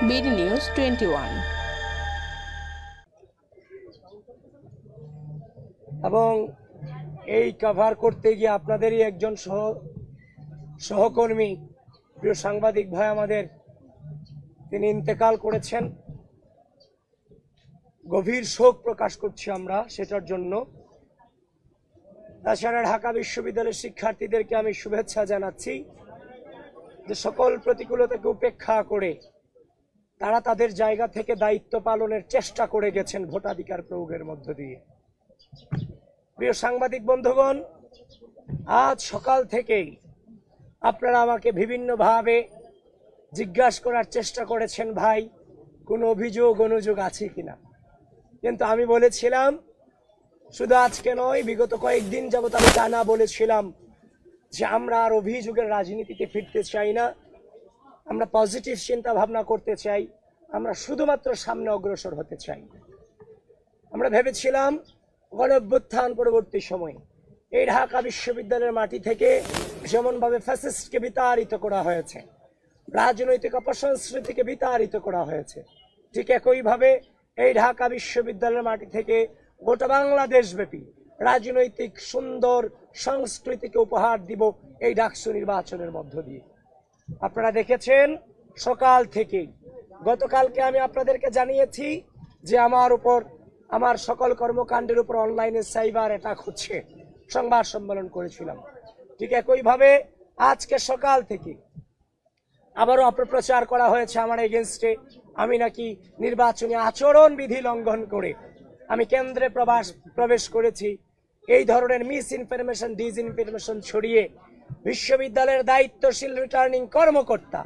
BD news 21। এবং এই cover করতে গিয়ে আপনাদেরই একজন সহকর্মী প্রিয় সাংবাদিক ভাই আমাদের তিনি ইন্তেকাল করেছেন। গভীর শোক প্রকাশ করছি আমরা সেটার জন্য। তাছাড়া ঢাকা বিশ্ববিদ্যালয়ের শিক্ষার্থীদেরকে আমি শুভেচ্ছা জানাচ্ছি যে সকল প্রতিকূলতাকে উপেক্ষা করে তারা তাদের জায়গা থেকে দায়িত্ব পালনের চেষ্টা করে গেছেন ভোটাধিকার প্রয়োগের মধ্য দিয়ে। প্রিয় সাংবাদিক বন্ধুগণ, আজ সকাল থেকেই আপনারা আমাকে বিভিন্নভাবে জিজ্ঞাসা করার চেষ্টা করেছেন, ভাই কোনো অভিযোগ অনুযোগ আছে কিনা। কিন্তু আমি বলেছিলাম, শুধু আজকে নয়, বিগত কয়েকদিন যাবত আমি টানা বলেছিলাম যে আমরা আর অভিযোগের রাজনীতিতে ফিরতে চাই না, আমরা পজিটিভ চিন্তা ভাবনা করতে চাই, আমরা শুধুমাত্র সামনে অগ্রসর হতে চাই। আমরা ভেবেছিলাম গণঅভ্যুত্থান পরবর্তী সময়ে এই ঢাকা বিশ্ববিদ্যালয়ের মাটি থেকে যেমনভাবে ফ্যাসিস্টকে বিতাড়িত করা হয়েছে, রাজনৈতিক অপসংস্কৃতিকে বিতাড়িত করা হয়েছে, ঠিক একইভাবে এই ঢাকা বিশ্ববিদ্যালয়ের মাটি থেকে গোটা বাংলাদেশব্যাপী রাজনৈতিক সুন্দর সংস্কৃতিকে উপহার দিব এই ডাকসু নির্বাচনের মধ্য দিয়ে। আপনারা দেখেছেন সকাল থেকেই, গতকালকে আমি আপনাদেরকে জানিয়েছি যে আমার সকল কর্মকাণ্ডের উপর অনলাইনে সাইবার অ্যাটাক হচ্ছে, সংবাদ সম্মেলন করেছিলাম। ঠিক একইভাবে আজকে সকাল থেকে আবারও অপপ্রচার করা হয়েছে আমার এগেনস্টে, আমি নাকি নির্বাচনী আচরণ বিধি লঙ্ঘন করে আমি কেন্দ্রে প্রবেশ করেছি। এই ধরনের মিস ইনফরমেশন, ডিসইনফরমেশন ছড়িয়ে বিশ্ববিদ্যালয়ের দায়িত্বশীল রিটার্নিং কর্মকর্তা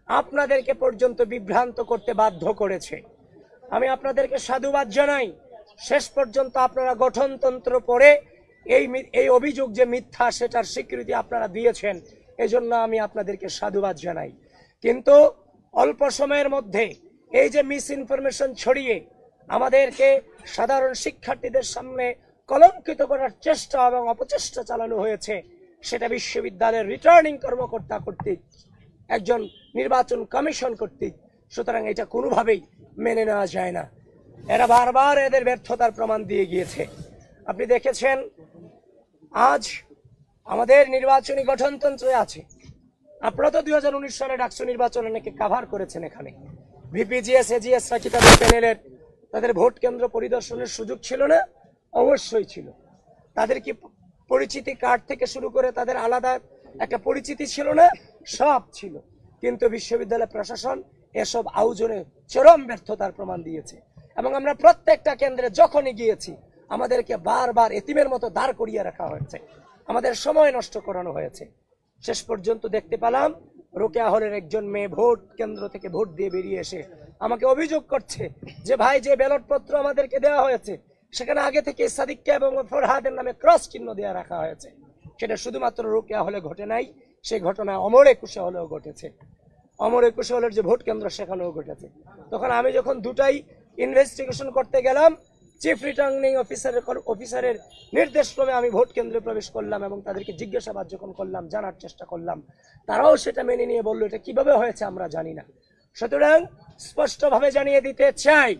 আপনাদেরকে পর্যন্ত বিভ্রান্ত করতে বাধ্য করেছে। আমি আপনাদেরকে সাধুবাদ জানাই। শেষ পর্যন্ত আপনারা গঠনতন্ত্র পড়ে এই অভিযোগ যে মিথ্যা সেটার স্বীকৃতি আপনারা দিয়েছেন, এজন্য আমি আপনাদেরকে সাধুবাদ জানাই। কিন্তু অল্প সময়ের মধ্যে এই যে মিস ইনফরমেশন ছড়িয়ে আমাদেরকে সাধারণ শিক্ষার্থীদের সামনে কলঙ্কিত করার চেষ্টা এবং অপচেষ্টা চালানো হয়েছে, সেটা বিশ্ববিদ্যালয়ের রিটার্নিং কর্মকর্তা কর্তৃক, একজন নির্বাচন কমিশন কর্তৃক। সুতরাং এটা কোনোভাবেই মেনে নেওয়া যায় না। এরা বারবার এদের ব্যর্থতার প্রমাণ দিয়ে গিয়েছে। আপনি দেখেছেন আজ আমাদের নির্বাচনী গঠনতন্ত্রে আছে, আপনারা তো 2019 সালে ডাকসু নির্বাচন অনেকে কাভার করেছেন। এখানে ভিপিজিএস, এজিএস নাকি তাদের প্যানেলের তাদের ভোট কেন্দ্র পরিদর্শনের সুযোগ ছিল না? অবশ্যই ছিল। তাদের কি পরিচিতি কার্ড থেকে শুরু করে তাদের আলাদা একটা পরিচিতি ছিল না? সব ছিল। কিন্তু বিশ্ববিদ্যালয় প্রশাসন এসব আয়োজনে চরম ব্যর্থতার প্রমাণ দিয়েছে। এবং আমরা প্রত্যেকটা কেন্দ্রে যখনই গিয়েছি আমাদেরকে বারবার এতিমের মতো দাঁড় করিয়ে রাখা হয়েছে, আমাদের সময় নষ্ট করানো হয়েছে। শেষ পর্যন্ত দেখতে পেলাম রোকেয়া হলের একজন মেয়ে ভোট কেন্দ্র থেকে ভোট দিয়ে বেরিয়ে এসে আমাকে অভিযোগ করছে যে ভাই, যে ব্যালট পত্র আমাদেরকে দেওয়া হয়েছে সেখানে আগে থেকে সাদিককে এবং ফরহাদের নামে ক্রস চিহ্ন দেওয়া রাখা হয়েছে। সেটা শুধুমাত্র রোকেয়া হলে ঘটে নাই, সেই ঘটনা অমর একুশে হলেও ঘটেছে। অমর একুশে হলের যে ভোট কেন্দ্র সেখানেও ঘটেছে। তখন আমি যখন দুটাই ইনভেস্টিগেশন করতে গেলাম, চিফ রিটার্নিং অফিসারের নির্দেশ ক্রমে আমি ভোট কেন্দ্রে প্রবেশ করলাম এবং তাদেরকে জিজ্ঞাসাবাদ যখন করলাম, জানার চেষ্টা করলাম, তারাও সেটা মেনে নিয়ে বললো এটা কিভাবে হয়েছে আমরা জানি না। সুতরাং স্পষ্টভাবে জানিয়ে দিতে চাই,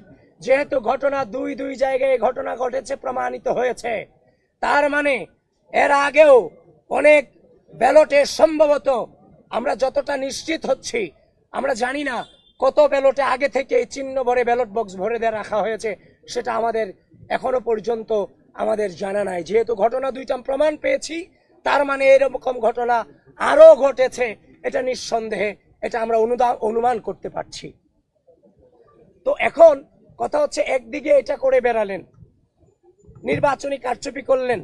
যেহেতু ঘটনা দুই জায়গায় ঘটনা ঘটেছে, প্রমাণিত হয়েছে, তার মানে এর আগেও অনেক ব্যালটে সম্ভবত, আমরা যতটা নিশ্চিত হচ্ছি, আমরা জানি না কত ব্যালটে আগে থেকে চিহ্ন ভরে ব্যালট বক্স ভরে দিয়ে রাখা হয়েছে, সেটা আমাদের এখনো পর্যন্ত আমাদের জানা নাই। যেহেতু ঘটনা দুইটা প্রমাণ পেয়েছি, তার মানে এরকম ঘটনা আরো ঘটেছে, এটা নিঃসন্দেহে, এটা আমরা অনুমান করতে পারছি। তো এখন কথা হচ্ছে, একদিকে এটা করে বেড়ালেন, নির্বাচনী কারচুপি করলেন,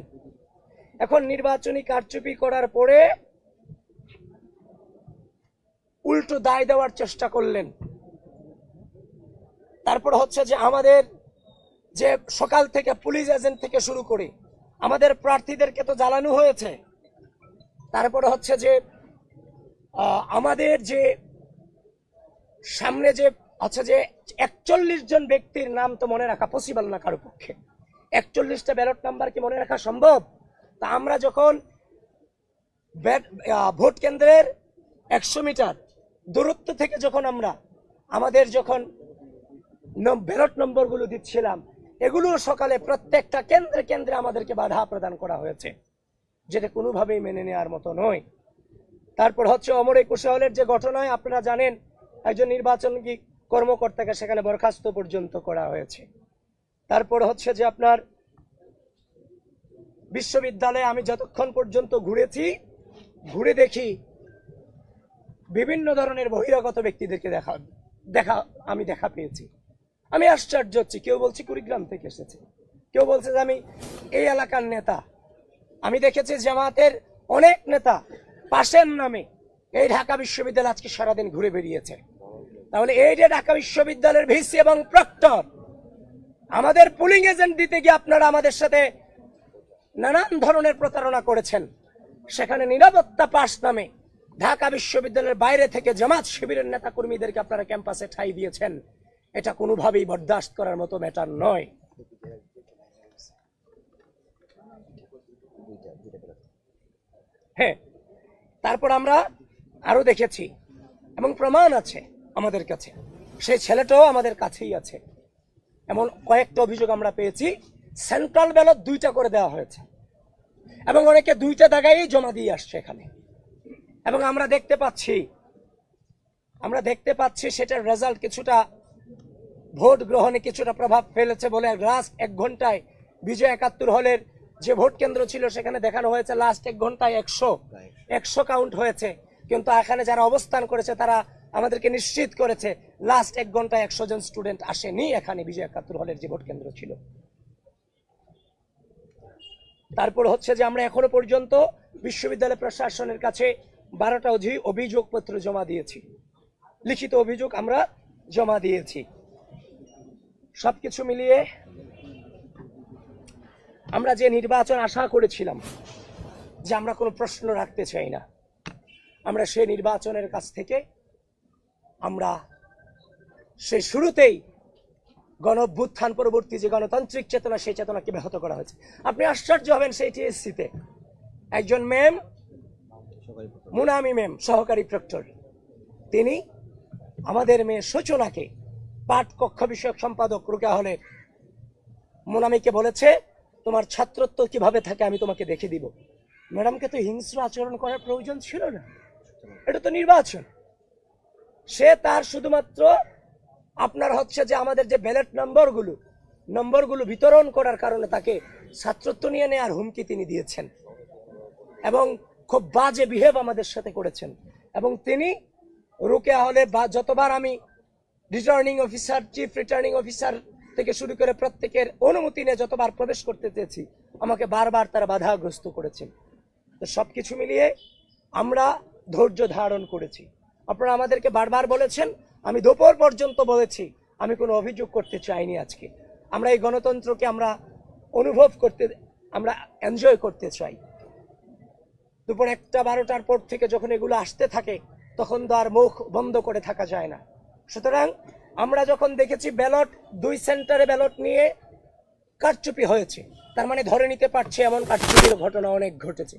এখন নির্বাচনী কারচুপি করার পরে উল্টো দায় দেওয়ার চেষ্টা করলেন। তারপর হচ্ছে যে আমাদের যে সকাল থেকে পুলিশ এজেন্ট থেকে শুরু করে আমাদের প্রার্থীদেরকে তো জ্বালানো হয়েছে। তারপরে হচ্ছে যে আমাদের যে সামনে যে হচ্ছে যে 41 জন ব্যক্তির নাম তো মনে রাখা পসিবল না কারো পক্ষে। 41টা ব্যালট নাম্বার কি মনে রাখা সম্ভব? তা আমরা যখন ভোট কেন্দ্রের 100 মিটার দূরত্ব থেকে যখন আমরা আমাদের যখন ব্যালট নম্বরগুলো দিচ্ছিলাম, এগুলো সকালে প্রত্যেকটা কেন্দ্রে কেন্দ্রে আমাদেরকে বাধা প্রদান করা হয়েছে, যেটা কোনোভাবেই মেনে নেওয়ার মতো নয়। তারপর হচ্ছে অমর একুশে হলের যে ঘটনায় আপনারা জানেন, একজন নির্বাচন কর্মকর্তাকে সেখানে বরখাস্ত পর্যন্ত করা হয়েছে। তারপর হচ্ছে যে আপনার বিশ্ববিদ্যালয়ে আমি যতক্ষণ পর্যন্ত ঘুরে দেখি বিভিন্ন ধরনের বহিরাগত ব্যক্তিদেরকে দেখা পেয়েছি। আমি আশ্চর্য হচ্ছি। কেউ বলছে কুড়িগ্রাম থেকে এসেছে, কেউ বলছে যে আমি এই এলাকার নেতা। আমি দেখেছি জামাতের অনেক নেতা পাশের নামে এই ঢাকা বিশ্ববিদ্যালয় আজকে সারাদিন ঘুরে বেরিয়েছে। তাহলে এই যে ঢাকা বিশ্ববিদ্যালয়ের ভিসি এবং প্রক্টর আমাদের পুলিং এজেন্ট দিতে গিয়ে আপনারা আমাদের সাথে নানান ধরনের প্রতারণা করেছেন। সেখানে নিরাপত্তা পাস নামে ঢাকা বিশ্ববিদ্যালয়ের বাইরে থেকে জামাত শিবিরের নেতা কর্মীদেরকে আপনারা ক্যাম্পাসে ঠাঁই দিয়েছেন। এটা কোনোভাবেই বরদাস্ত করার মতো ম্যাটার নয়। হ্যাঁ, তারপর আমরা আরো দেখেছি এবং প্রমাণ আছে আমাদের কাছে, সেই ছেলেটাও আমাদের কাছেই আছে। এমন কয়েকটা অভিযোগ আমরা পেয়েছি। সেন্ট্রাল ব্যালট 2টা করে দেওয়া হয়েছে এবং অনেকে 2টা জায়গায় জমা দিয়ে আসছে এখানে। এবং আমরা দেখতে পাচ্ছি সেটার রেজাল্ট কিছুটা ভোট গ্রহণে কিছুটা প্রভাব ফেলেছে বলে লাস্ট 1 ঘন্টায় বিজয় 71 হলের যে ভোট কেন্দ্র ছিল সেখানে দেখানো হয়েছে লাস্ট 1 ঘন্টায় 100 কাউন্ট হয়েছে। কিন্তু এখানে যারা অবস্থান করেছে তারা আমাদেরকে নিশ্চিত করেছে লাস্ট 1 ঘন্টায় 100 জন স্টুডেন্ট আসেনি এখানে বিজয় 71 হলের যে ভোট কেন্দ্র ছিল। তারপর হচ্ছে যে আমরা এখনো পর্যন্ত বিশ্ববিদ্যালয় প্রশাসনের কাছে 12টা অভিযোগপত্র জমা দিয়েছি, লিখিত অভিযোগ আমরা জমা দিয়েছি। সবকিছু মিলিয়ে আমরা যে নির্বাচন আশা করেছিলাম যে আমরা কোনো প্রশ্ন রাখতে চাই না, আমরা সেই নির্বাচনের কাছ থেকে আমরা সেই শুরুতেই গণ অভ্যুত্থান পরবর্তী যে গণতান্ত্রিক চেতনা, সেই চেতনাকে ব্যাহত করা হয়েছে। আপনি আশ্চর্য হবেন, সেই টিএসসিতে একজন ম্যাম, মুনামি ম্যাম, সহকারী প্রক্টর, তিনি আমাদের মেয়ে সূচনাকে পাঠ কক্ষ বিষয়ক সম্পাদক রুকেয়া হলের মুনামিকে বলেছে তোমার ছাত্রত্ব কিভাবে থাকে আমি তোমাকে দেখে দিব। ম্যাডামকে তো হিংস্র আচরণ করার প্রয়োজন ছিল না, এটা তো নির্বাচন। সে তার শুধুমাত্র আপনার হচ্ছে যে আমাদের যে ব্যালট নম্বরগুলো বিতরণ করার কারণে তাকে ছাত্রত্ব নিয়ে নেওয়ার হুমকি তিনি দিয়েছেন এবং খুব বাজে বিহেভ আমাদের সাথে করেছেন। এবং তিনি রুকেয়া হলে যতবার আমি returning officer, chief returning officer থেকে শুরু করে প্রত্যেকের অনুমতি নিয়ে যতবার প্রবেশ করতে চেয়েছি, আমাকে বারবার তারা বাধাগ্রস্ত করেছেন। তো সবকিছু মিলিয়ে আমরা ধৈর্য ধারণ করেছি। আপনারা আমাদেরকে বারবার বলেছেন, আমি দুপুর পর্যন্ত বলেছি আমি কোনো অভিযোগ করতে চাইনি। আজকে আমরা এই গণতন্ত্রকে আমরা আমরা এনজয় করতে চাই। দুপুর 1টা 12টার পর থেকে যখন এগুলো আসতে থাকে তখন তো আর মুখ বন্ধ করে থাকা যায় না। সুতরাং আমরা যখন দেখেছি ব্যালট 2 সেন্টারে ব্যালট নিয়ে কারচুপি হয়েছে, তার মানে ধরে নিতে পারছে এমন কারচুপির ঘটনা অনেক ঘটেছে।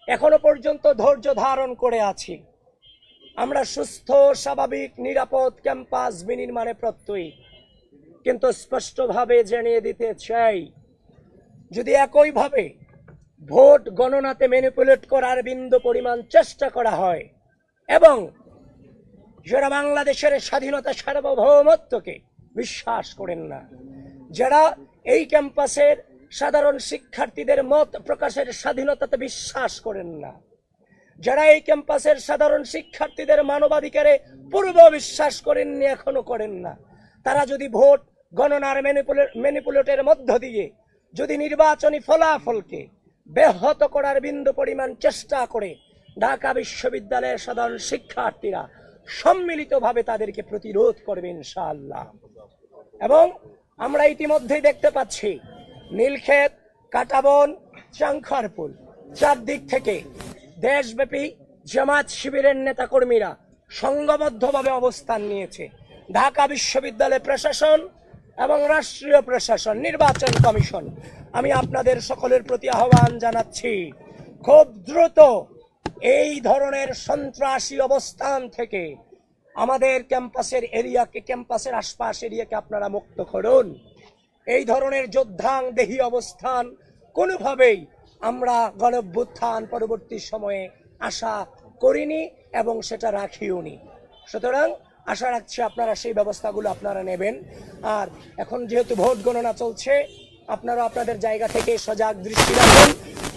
এখনো পর্যন্ত ধৈর্য ধারণ করে আছি। আমরা সুস্থ, স্বাভাবিক, নিরাপদ ক্যাম্পাস বিনির্মাণে প্রত্যয়ী। কিন্তু স্পষ্টভাবে জানিয়ে দিতে চাই, যদি একইভাবে ভোট গণনাতে ম্যানিপুলেট করার বিন্দু পরিমাণ চেষ্টা করা হয় এবং যারা বাংলাদেশের স্বাধীনতা সার্বভৌমত্বকে বিশ্বাস করেন না, যারা এই ক্যাম্পাসের সাধারণ শিক্ষার্থীদের মত প্রকাশের স্বাধীনতাতে বিশ্বাস করেন না, যারা এই ক্যাম্পাসের সাধারণ শিক্ষার্থীদের মানবাধিকারে পূর্ব বিশ্বাস করেননি, এখনো করেন না, তারা যদি ভোট গণনার ম্যানিপুলেটের মধ্য দিয়ে যদি নির্বাচনী ফলাফলকে ব্যাহত করার বিন্দু পরিমাণ চেষ্টা করে, ঢাকা বিশ্ববিদ্যালয়ের সাধারণ শিক্ষার্থীরা সম্মিলিতভাবে তাদেরকে প্রতিরোধ করবে ইনশাআল্লাহ। এবং আমরা ইতিমধ্যেই দেখতে পাচ্ছি নীলক্ষেত, কাটাবন, চাংখারপুল, চারদিক থেকে দেশব্যাপী জামাত শিবিরের নেতাকর্মীরা সংঘবদ্ধভাবে অবস্থান নিয়েছে। ঢাকা বিশ্ববিদ্যালয় প্রশাসন এবং রাষ্ট্রীয় প্রশাসন, নির্বাচন কমিশন, আমি আপনাদের সকলের প্রতি আহ্বান জানাচ্ছি, খুব দ্রুত এই ধরনের সন্ত্রাসী অবস্থান থেকে আমাদের ক্যাম্পাসের এরিয়াকে, ক্যাম্পাসের আশপাশ এরিয়াকে আপনারা মুক্ত করুন। এই ধরনের যোদ্ধাংদেহী অবস্থান কোনোভাবেই আমরা গণঅভ্যুত্থান পরবর্তী সময়ে আশা করিনি এবং সেটা রাখিওনি। সুতরাং আশা রাখছি আপনারা সেই ব্যবস্থাগুলো আপনারা নেবেন। আর এখন যেহেতু ভোট গণনা চলছে, আপনারা আপনাদের জায়গা থেকে সজাগ দৃষ্টি রাখুন,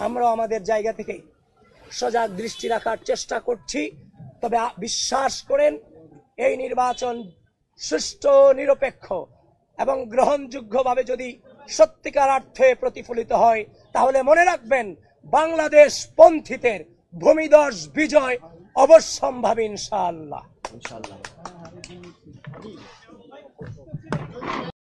আমরাও আমাদের জায়গা থেকে সজাগ দৃষ্টি রাখার চেষ্টা করছি। তবে বিশ্বাস করেন, এই নির্বাচন সুষ্ঠু, নিরপেক্ষ এবং গ্রহণযোগ্যভাবে যদি সত্যিকার অর্থে প্রতিফলিত হয়, তাহলে মনে রাখবেন বাংলাদেশ পন্থীদের ভূমিধস বিজয় অবশ্যম্ভাবী ইনশাআল্লাহ।